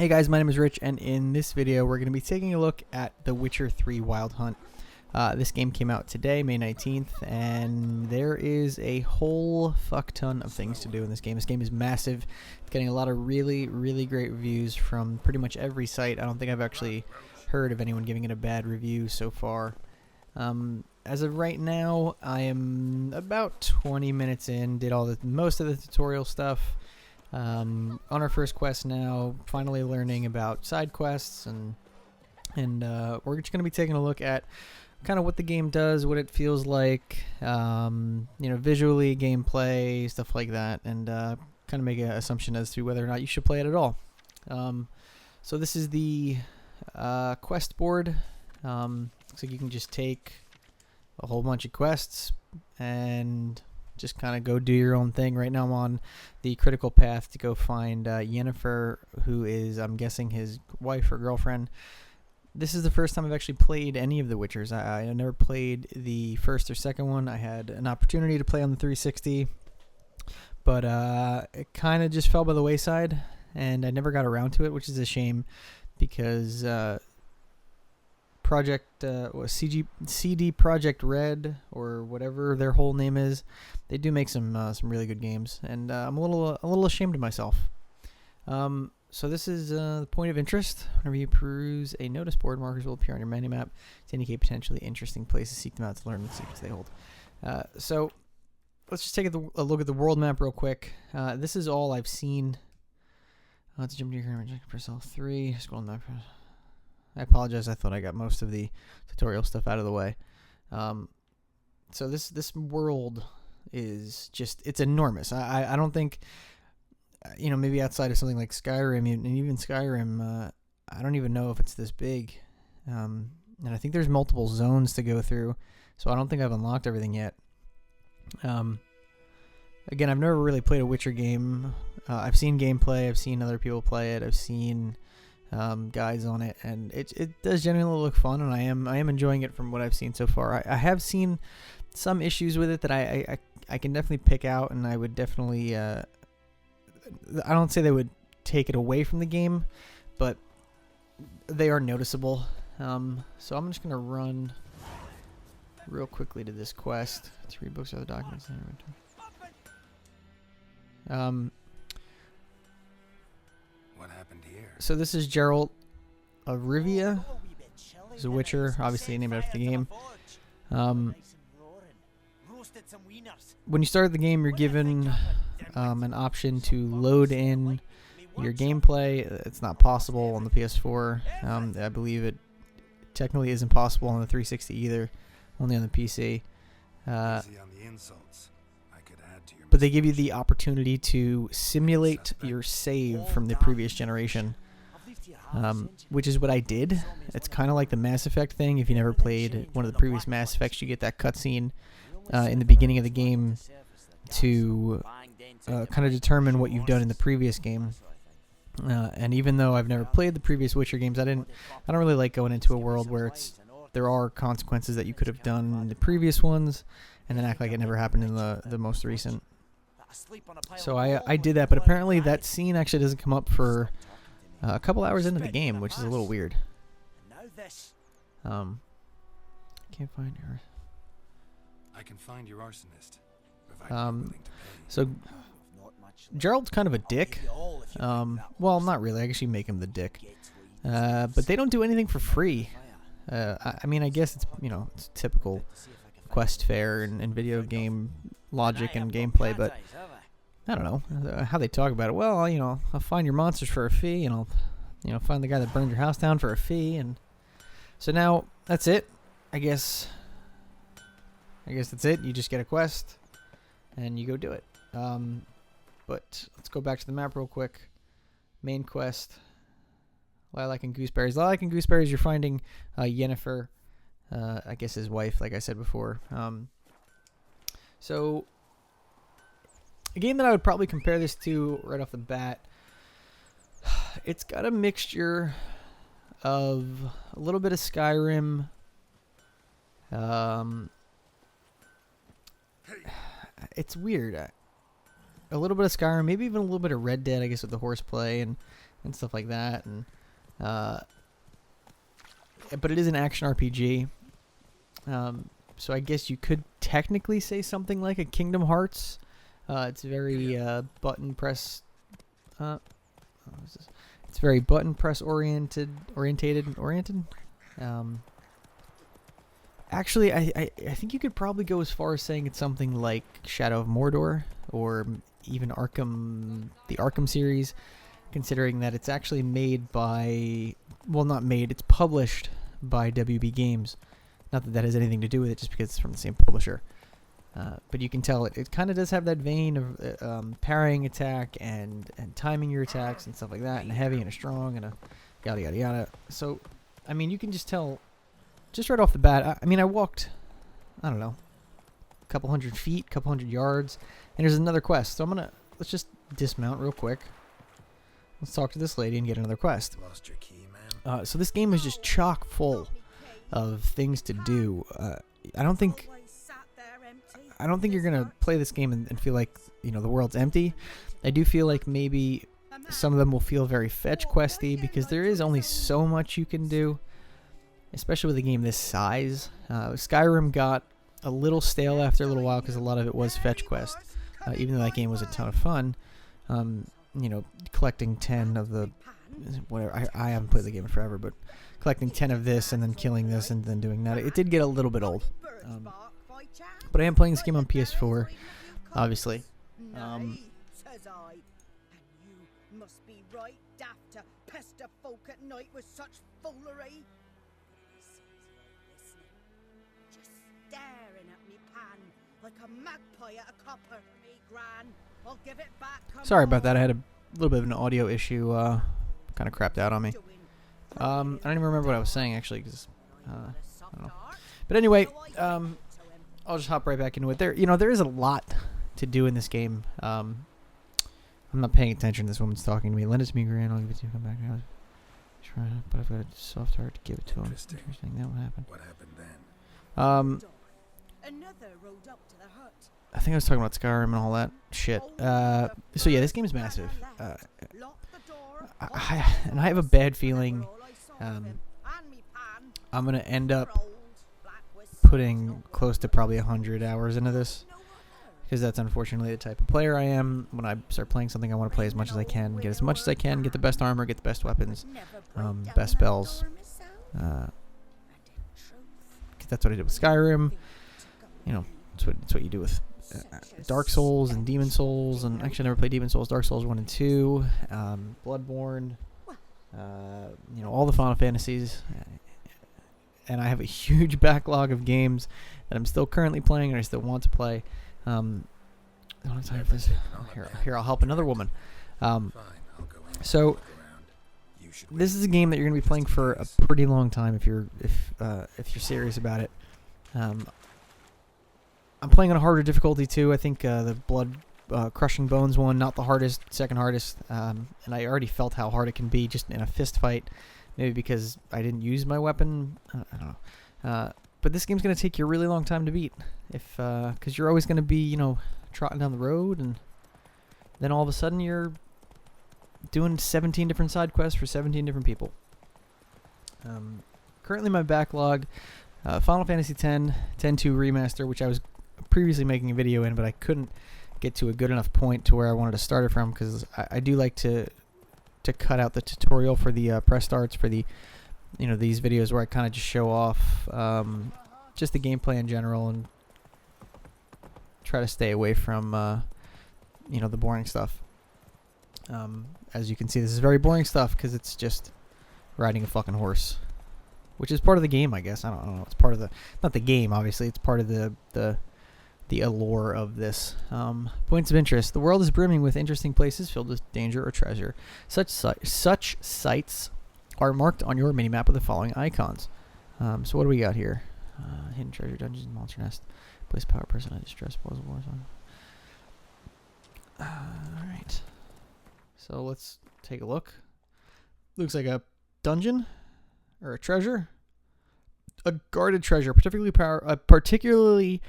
Hey guys, my name is Rich, and in this video we're going to be taking a look at The Witcher 3 Wild Hunt. This game came out today, May 19th, and there is a whole fuck ton of things to do in this game. This game is massive. It's getting a lot of really great reviews from pretty much every site. I don't think I've actually heard of anyone giving it a bad review so far. As of right now, I am about 20 minutes in, did most of the tutorial stuff. On our first quest now, finally learning about side quests, and we're just going to be taking a look at kind of what the game does, what it feels like, visually, gameplay, stuff like that, and kind of make an assumption as to whether or not you should play it at all. So this is the quest board. Looks like you can just take a whole bunch of quests and just kind of go do your own thing. Right now I'm on the critical path to go find Yennefer, who is, I'm guessing, his wife or girlfriend. This is the first time I've actually played any of the Witchers. I never played the first or second one. I had an opportunity to play on the 360, but it kind of just fell by the wayside, and I never got around to it, which is a shame, because CD Projekt Red, or whatever their whole name is, they do make some really good games, and I'm a little ashamed of myself. So this is the point of interest. Whenever you peruse a notice board, markers will appear on your menu map to indicate potentially interesting places. Seek them out to learn the secrets they hold. So let's just take a look at the world map real quick. This is all I've seen. Let's jump to your camera. Press L3. Scroll map. I apologize. I thought I got most of the tutorial stuff out of the way. So this world is it's enormous. I don't think, maybe outside of something like Skyrim, and even Skyrim, I don't even know if it's this big. And I think there's multiple zones to go through, so I don't think I've unlocked everything yet. Again, I've never really played a Witcher game. I've seen gameplay. I've seen other people play it. I've seen guides on it, and it does genuinely look fun, and I am enjoying it from what I've seen so far. I have seen some issues with it that I can definitely pick out, and I would definitely I don't say they would take it away from the game, but they are noticeable. So I'm just gonna run real quickly to this quest. 3 books or the documents. What happened here? So this is Geralt of Rivia. He's a Witcher, obviously named after the game. When you start the game, you're given an option to load in your gameplay. It's not possible on the PS4. I believe it technically isn't possible on the 360 either, only on the PC. But they give you the opportunity to simulate your save from the previous generation, which is what I did. It's kind of like the Mass Effect thing. If you never played one of the previous Mass Effects, you get that cutscene in the beginning of the game to kind of determine what you've done in the previous game. And even though I've never played the previous Witcher games, I don't really like going into a world where there are consequences that you could have done in the previous ones, and then act like it never happened in the most recent. So I did that, but apparently that scene actually doesn't come up for a couple hours into the game, which is a little weird. Can't find her. I can find your arsonist. So Gerald's kind of a dick. Well, not really. I guess you make him the dick. But they don't do anything for free. I mean, I guess it's typical quest fare and video game logic and gameplay, but I don't know how they talk about it. Well, I'll find your monsters for a fee, and I'll find the guy that burned your house down for a fee, and so now that's it. I guess that's it. You just get a quest and you go do it. But let's go back to the map real quick. Main quest, Lilac and Gooseberries. Lilac and Gooseberries, you're finding Yennefer, I guess his wife, like I said before. So a game that I would probably compare this to right off the bat, it's got a mixture of a little bit of Skyrim, it's weird. A little bit of Skyrim, maybe even a little bit of Red Dead, I guess, with the horseplay, and and stuff like that. And but it is an action RPG. So I guess you could technically say something like a Kingdom Hearts. It's very button press. What is this? It's very button press oriented. Actually, I think you could probably go as far as saying it's something like Shadow of Mordor or even the Arkham series, considering that it's actually made by, well, not made, it's published by WB Games. Not that that has anything to do with it, just because it's from the same publisher. But you can tell it kind of does have that vein of parrying attack and timing your attacks and stuff like that, and a heavy and a strong and a yada yada yada. So, I mean, you can just tell, just right off the bat. I mean, I walked, I don't know, a couple hundred feet, couple hundred yards, and there's another quest. So let's just dismount real quick. Let's talk to this lady and get another quest. Lost your key, man. So this game is just chock full of things to do. I don't think you're gonna play this game and feel like, you know, the world's empty. I do feel like maybe some of them will feel very fetch questy, because there is only so much you can do, especially with a game this size. Skyrim got a little stale after a little while because a lot of it was fetch quest. Even though that game was a ton of fun, you know, collecting 10 of the whatever. I haven't played the game in forever, but collecting 10 of this and then killing this and then doing that, it did get a little bit old. But I am playing this game on PS4, obviously. Says I, and you must be right daft to pester folk at night with such foolery. Just staring at me pan like a magpie at a copper. Me gran, I'll give it back. Sorry about that. I had a little bit of an audio issue. Kind of crapped out on me. I don't even remember what I was saying, actually, because I don't know. But anyway, I'll just hop right back into it. There is a lot to do in this game. I'm not paying attention. This woman's talking to me. Lend it to me, Gran. I'll give it to you. Come back. Try, but I've got a soft heart to give it to him. Interesting. That would happen. What happened then? Another rode up to the hut. I think I was talking about Skyrim and all that shit. So yeah, this game is massive. I have a bad feeling I'm gonna end up putting close to probably 100 hours into this, because that's unfortunately the type of player I am. When I start playing something, I want to play as much as I can, get as much as I can, get the best armor, get the best weapons, best spells. Cause that's what I did with Skyrim. You know, it's what you do with Dark Souls and Demon Souls, and actually I never played Demon Souls. Dark Souls 1 and 2, Bloodborne, you know, all the Final Fantasies. And I have a huge backlog of games that I'm still currently playing and I still want to play. I don't have time for this. Here, I'll help another woman. So this is a game that you're going to be playing for a pretty long time if you're serious about it. I'm playing on a harder difficulty too. I think the Blood Crushing Bones one, not the hardest, second hardest. And I already felt how hard it can be just in a fist fight. Maybe because I didn't use my weapon. I don't know. But this game's going to take you a really long time to beat. Because you're always going to be, you know, trotting down the road. And then all of a sudden you're doing 17 different side quests for 17 different people. Currently my backlog, Final Fantasy X, X-2 Remaster, which I was previously making a video in, but I couldn't get to a good enough point to where I wanted to start it from, because I do like to cut out the tutorial for the press starts for the, you know, these videos where I kind of just show off just the gameplay in general and try to stay away from you know, the boring stuff. As you can see, this is very boring stuff because it's just riding a fucking horse, which is part of the game, I guess. I don't know. It's part of the, not the game, obviously. It's part of the allure of this. Points of interest. The world is brimming with interesting places filled with danger or treasure. Such sites are marked on your minimap with the following icons. So what do we got here? Hidden treasure, dungeons, monster nest, place power person, distress, plausible. Alright. So let's take a look. Looks like a dungeon or a treasure. A guarded treasure, particularly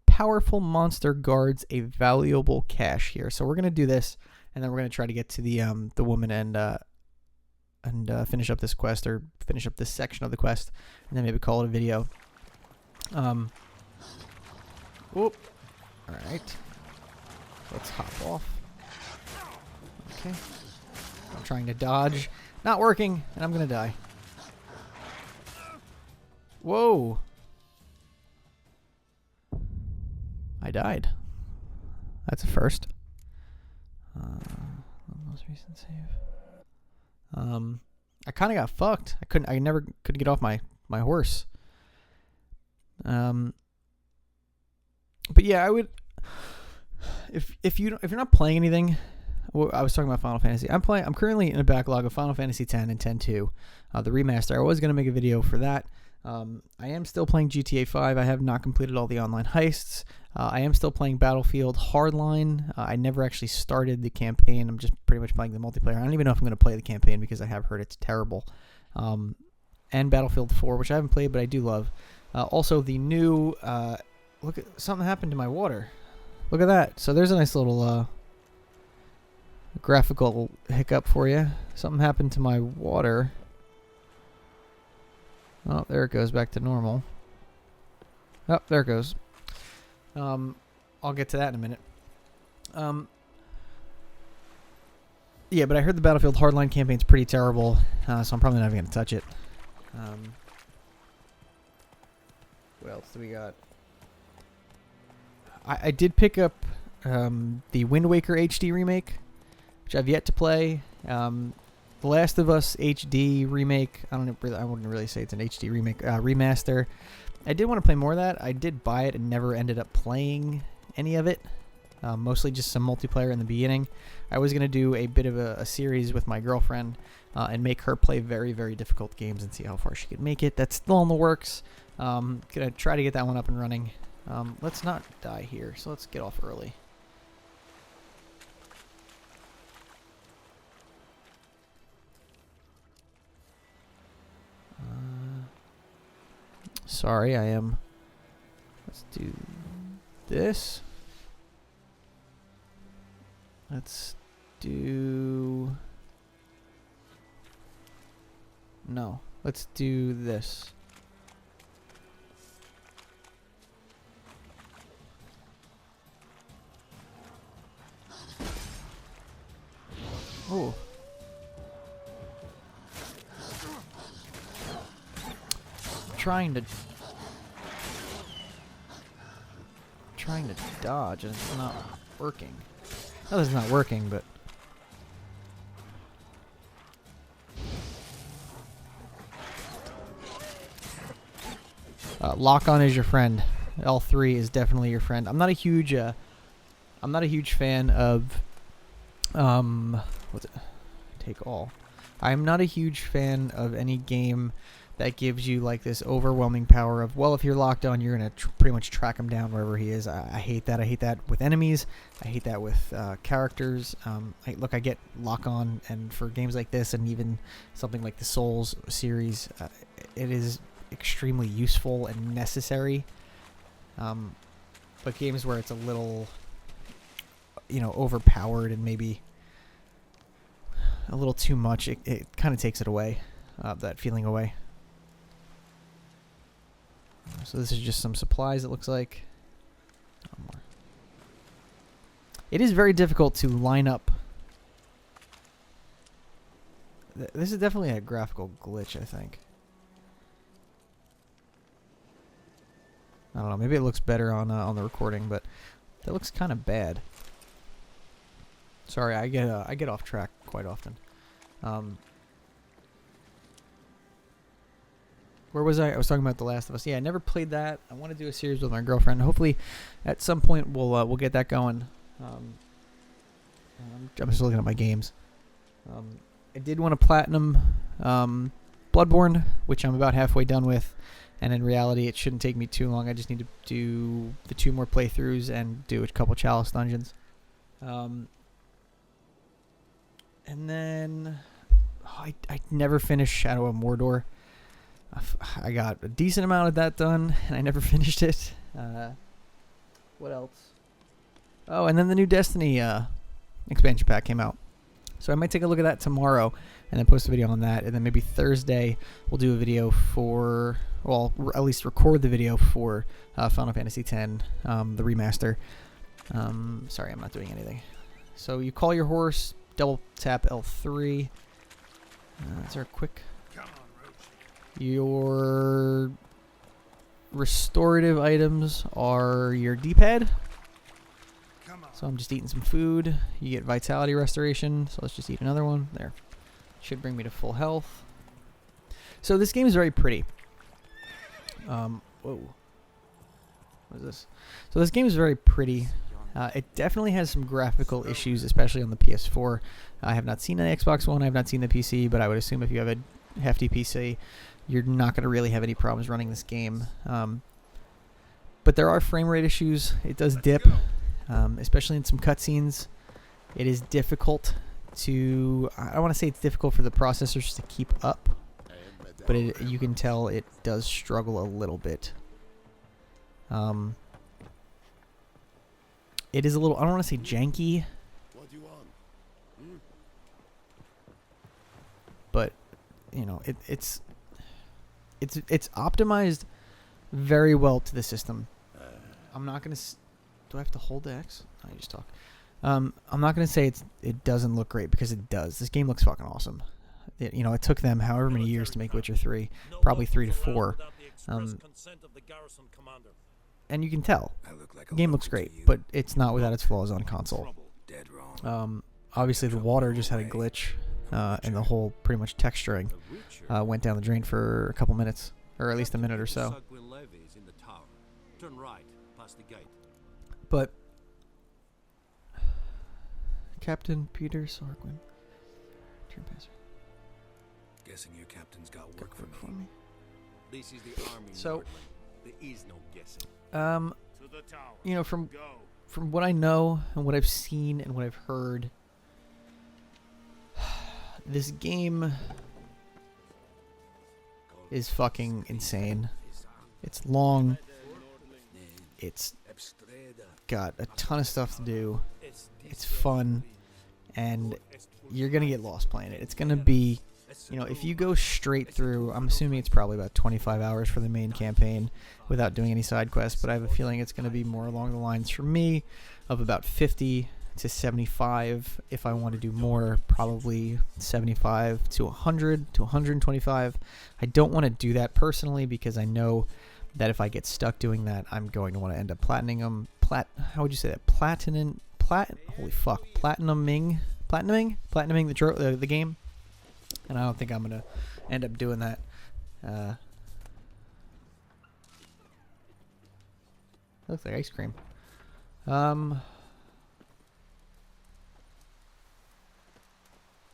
powerful monster guards a valuable cache here. So we're gonna do this, and then we're gonna try to get to the woman and finish up this quest, or finish up this section of the quest, and then maybe call it a video. Whoop. All right. Let's hop off. Okay. I'm trying to dodge. Not working, and I'm gonna die. Whoa. I died. That's a first. Most recent save. I kind of got fucked. I never could get off my horse. But yeah, I would. If you're not playing anything, well, I was talking about Final Fantasy. I'm currently in a backlog of Final Fantasy X and X-2, the remaster. I was gonna make a video for that. I am still playing GTA 5. I have not completed all the online heists. I am still playing Battlefield Hardline. I never actually started the campaign. I'm just pretty much playing the multiplayer. I don't even know if I'm going to play the campaign because I have heard it's terrible. And Battlefield 4, which I haven't played, but I do love. Also, the new... look, something happened to my water. Look at that. So there's a nice little graphical hiccup for you. Something happened to my water. Oh, there it goes back to normal. Oh, there it goes. I'll get to that in a minute. Yeah, but I heard the Battlefield Hardline campaign's pretty terrible, so I'm probably not even going to touch it. What else do we got? I did pick up the Wind Waker HD remake, which I've yet to play. The Last of Us HD remake. I wouldn't really say it's an HD remake. Remaster. I did want to play more of that. I did buy it and never ended up playing any of it. Mostly just some multiplayer in the beginning. I was going to do a bit of a series with my girlfriend and make her play very, very difficult games and see how far she could make it. That's still in the works. Going to try to get that one up and running. Let's not die here, so let's get off early. Sorry, I am. Let's do this. Let's do... No, let's do this. Oh. Trying to dodge and it's not working. No, it's not working, but lock on is your friend. L3 is definitely your friend. I'm not a huge fan of what's it? Take all. I'm not a huge fan of any game that gives you like this overwhelming power of, well, if you're locked on, you're going to pretty much track him down wherever he is. I hate that. I hate that with enemies. I hate that with characters. I get lock on, and for games like this and even something like the Souls series, it is extremely useful and necessary. But games where it's a little, overpowered and maybe a little too much, it kind of takes it away, that feeling away. So this is just some supplies, it looks like. More. It is very difficult to line up. This is definitely a graphical glitch, I think. I don't know, maybe it looks better on the recording, but that looks kind of bad. Sorry, I get off track quite often. Where was I? I was talking about The Last of Us. Yeah, I never played that. I want to do a series with my girlfriend. Hopefully, at some point, we'll get that going. I'm just looking at my games. I did want to platinum Bloodborne, which I'm about halfway done with. And in reality, it shouldn't take me too long. I just need to do the 2 more playthroughs and do a couple Chalice dungeons. And then I never finished Shadow of Mordor. I got a decent amount of that done, and I never finished it. What else? Oh, and then the new Destiny expansion pack came out. So I might take a look at that tomorrow. and then post a video on that, and then maybe Thursday we'll do a video for, well, at least record the video for Final Fantasy X, the remaster. Sorry, I'm not doing anything. So you call your horse, double tap L3. That's our quick. Your restorative items are your D-pad. So I'm just eating some food. You get vitality restoration. So let's just eat another one. There. Should bring me to full health. So this game is very pretty. Whoa. What is this? So this game is very pretty. It definitely has some graphical issues, especially on the PS4. I have not seen the Xbox One. I have not seen the PC, but I would assume if you have a hefty PC, you're not going to really have any problems running this game. But there are frame rate issues. It does dip, especially in some cutscenes. It is difficult to... I don't want to say it's difficult for the processors to keep up, but you can tell it does struggle a little bit. It is a little, I don't want to say janky, but you know, it's optimized very well to the system. I'm not gonna. Do I have to hold the X? No, you just talk. I'm not gonna say it doesn't look great, because it does. This game looks fucking awesome. It took them however many years to make Witcher 3, probably 3 to 4. And you can tell the game looks great, but it's not without its flaws on console. Obviously, the water just had a glitch, and the whole pretty much texturing went down the drain for a couple minutes, or at least a minute or so. But Captain Peter Sorquin, turn passer. Guessing your captain's got work for me. This is the army. So, there is no guessing. From what I know and what I've seen and what I've heard, this game is fucking insane. It's long. It's got a ton of stuff to do. It's fun, and you're gonna get lost playing it. It's gonna be, if you go straight through, I'm assuming it's probably about 25 hours for the main campaign without doing any side quests, but I have a feeling it's going to be more along the lines for me of about 50 to 75. If I want to do more, probably 75 to 100 to 125. I don't want to do that personally, because I know that if I get stuck doing that, I'm going to want to end up platining them. How would you say that? Platinuming the game. And I don't think I'm going to end up doing that. Looks like ice cream.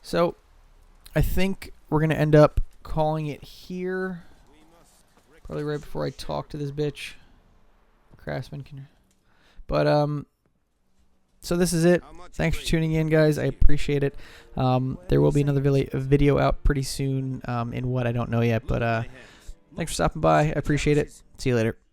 So, I think we're going to end up calling it here. Probably right before I talk to this bitch. Craftsman. But, so this is it. Thanks for tuning in, guys. I appreciate it. There will be another video out pretty soon, in what I don't know yet. But thanks for stopping by. I appreciate it. See you later.